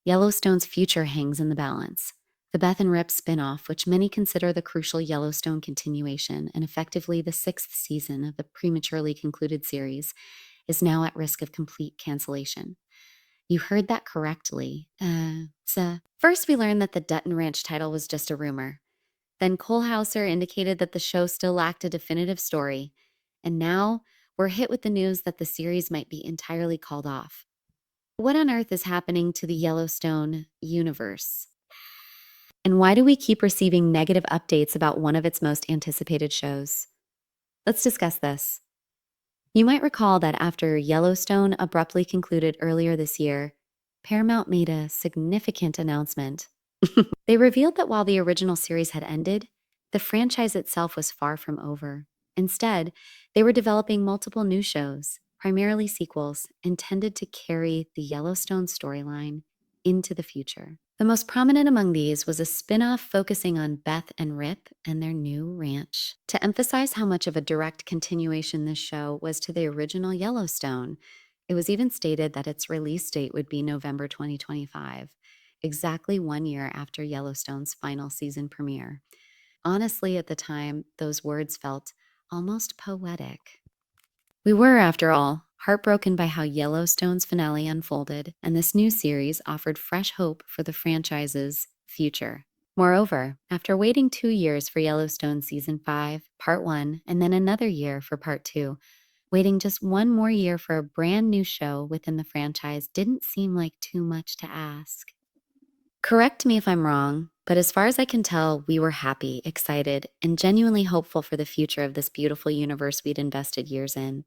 Yellowstone's future hangs in the balance. The Beth and Rip spinoff, which many consider the crucial Yellowstone continuation and effectively the sixth season of the prematurely concluded series, is now at risk of complete cancellation. You heard that correctly. First, we learned that the Dutton Ranch title was just a rumor. Then Cole Hauser indicated that the show still lacked a definitive story. And now we're hit with the news that the series might be entirely called off. What on earth is happening to the Yellowstone universe? And why do we keep receiving negative updates about one of its most anticipated shows? Let's discuss this. You might recall that after Yellowstone abruptly concluded earlier this year, Paramount made a significant announcement. They revealed that while the original series had ended, the franchise itself was far from over. Instead, they were developing multiple new shows, primarily sequels, intended to carry the Yellowstone storyline into the future. The most prominent among these was a spin-off focusing on Beth and Rip and their new ranch. To emphasize how much of a direct continuation this show was to the original Yellowstone, it was even stated that its release date would be November 2025, exactly 1 year after Yellowstone's final season premiere. Honestly, at the time, those words felt almost poetic. We were, after all, heartbroken by how Yellowstone's finale unfolded, and this new series offered fresh hope for the franchise's future. Moreover, after waiting 2 years for Yellowstone Season 5, Part 1, and then another year for Part 2, waiting just one more year for a brand new show within the franchise didn't seem like too much to ask. Correct me if I'm wrong, but as far as I can tell, we were happy, excited, and genuinely hopeful for the future of this beautiful universe we'd invested years in.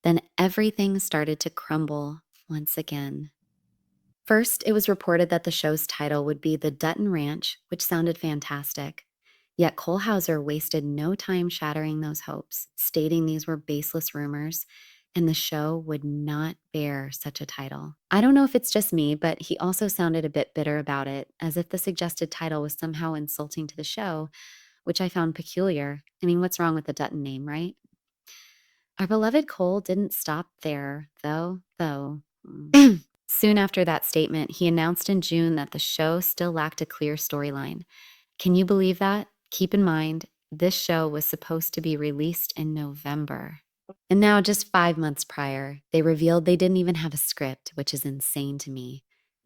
Then everything started to crumble once again. First, it was reported that the show's title would be The Dutton Ranch, which sounded fantastic. Yet Cole Hauser wasted no time shattering those hopes, stating these were baseless rumors, and the show would not bear such a title. I don't know if it's just me, but he also sounded a bit bitter about it, as if the suggested title was somehow insulting to the show, which I found peculiar. I mean, what's wrong with the Dutton name, right? Our beloved Cole didn't stop there, though. Soon after that statement, he announced in June that the show still lacked a clear storyline. Can you believe that? Keep in mind, this show was supposed to be released in November. And now, just 5 months prior, they revealed they didn't even have a script, which is insane to me.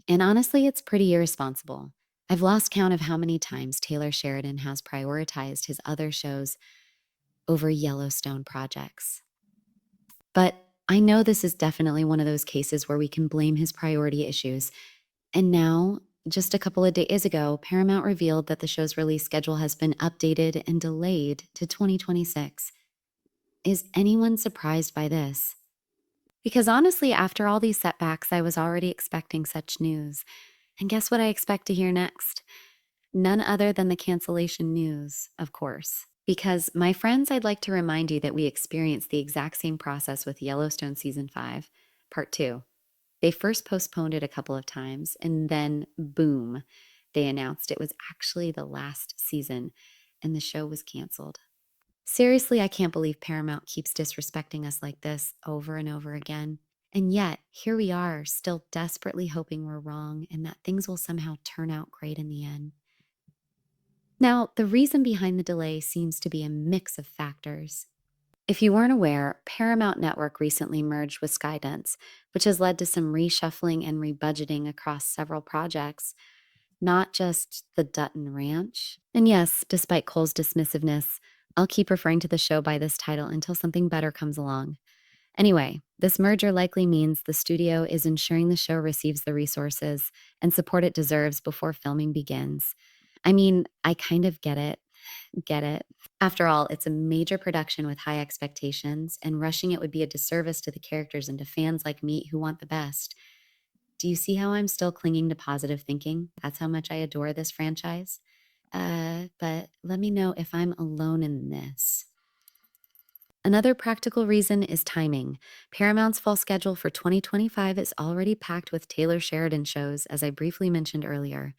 And honestly, it's pretty irresponsible. I've lost count of how many times Taylor Sheridan has prioritized his other shows over Yellowstone projects. But I know this is definitely one of those cases where we can blame his priority issues. And now, just a couple of days ago, Paramount revealed that the show's release schedule has been updated and delayed to 2026. Is anyone surprised by this? Because honestly, after all these setbacks, I was already expecting such news. And guess what I expect to hear next? None other than the cancellation news, of course. Because, my friends, I'd like to remind you that we experienced the exact same process with Yellowstone Season 5, Part 2. They first postponed it a couple of times, and then, boom, they announced it was actually the last season, and the show was canceled. Seriously, I can't believe Paramount keeps disrespecting us like this over and over again. And yet, here we are, still desperately hoping we're wrong and that things will somehow turn out great in the end. Now, the reason behind the delay seems to be a mix of factors. If you weren't aware, Paramount Network recently merged with Skydance, which has led to some reshuffling and rebudgeting across several projects, not just the Dutton Ranch. And yes, despite Cole's dismissiveness, I'll keep referring to the show by this title until something better comes along. Anyway, this merger likely means the studio is ensuring the show receives the resources and support it deserves before filming begins. I mean, I kind of get it. After all, it's a major production with high expectations, and rushing it would be a disservice to the characters and to fans like me who want the best. Do you see how I'm still clinging to positive thinking? That's how much I adore this franchise. But let me know if I'm alone in this. Another practical reason is timing. Paramount's fall schedule for 2025 is already packed with Taylor Sheridan shows, as I briefly mentioned earlier.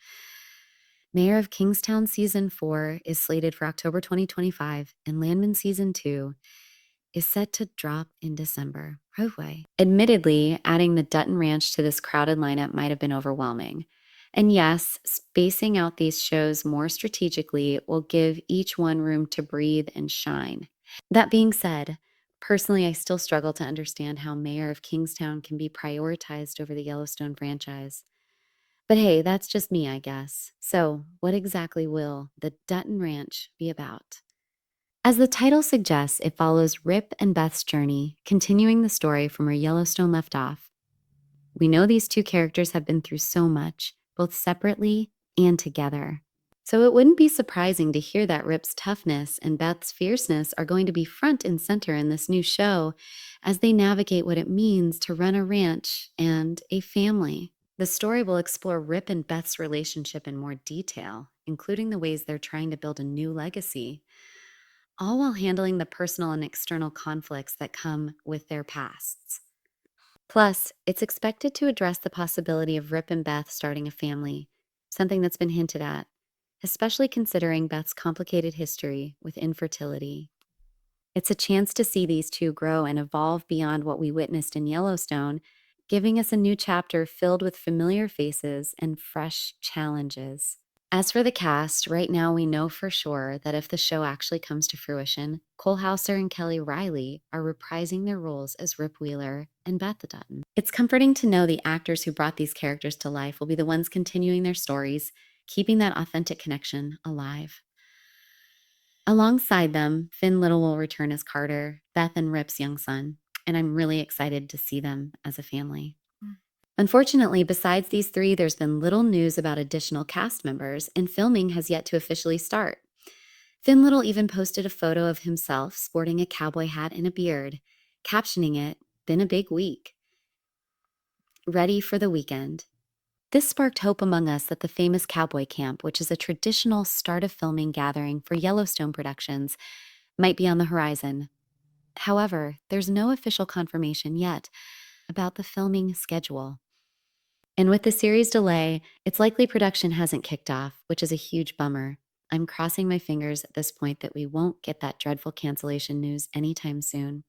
Mayor of Kingstown Season 4 is slated for October 2025, and Landman Season 2 is set to drop in December. Admittedly, adding the Dutton Ranch to this crowded lineup might have been overwhelming. And yes, spacing out these shows more strategically will give each one room to breathe and shine. That being said, personally, I still struggle to understand how Mayor of Kingstown can be prioritized over the Yellowstone franchise. But hey, that's just me, I guess. So, what exactly will the Dutton Ranch be about? As the title suggests, it follows Rip and Beth's journey, continuing the story from where Yellowstone left off. We know these two characters have been through so much, both separately and together. So it wouldn't be surprising to hear that Rip's toughness and Beth's fierceness are going to be front and center in this new show as they navigate what it means to run a ranch and a family. The story will explore Rip and Beth's relationship in more detail, including the ways they're trying to build a new legacy, all while handling the personal and external conflicts that come with their pasts. Plus, it's expected to address the possibility of Rip and Beth starting a family, something that's been hinted at, especially considering Beth's complicated history with infertility. It's a chance to see these two grow and evolve beyond what we witnessed in Yellowstone, giving us a new chapter filled with familiar faces and fresh challenges. As for the cast, right now we know for sure that if the show actually comes to fruition, Cole Hauser and Kelly Riley are reprising their roles as Rip Wheeler and Beth the Dutton. It's comforting to know the actors who brought these characters to life will be the ones continuing their stories, keeping that authentic connection alive. Alongside them, Finn Little will return as Carter, Beth and Rip's young son, and I'm really excited to see them as a family. Unfortunately, besides these three, there's been little news about additional cast members, and filming has yet to officially start. Finn Little even posted a photo of himself sporting a cowboy hat and a beard, captioning it, "Been a big week. Ready for the weekend." This sparked hope among us that the famous Cowboy Camp, which is a traditional start of filming gathering for Yellowstone productions, might be on the horizon. However, there's no official confirmation yet about the filming schedule. And with the series delay, it's likely production hasn't kicked off, which is a huge bummer. I'm crossing my fingers at this point that we won't get that dreadful cancellation news anytime soon.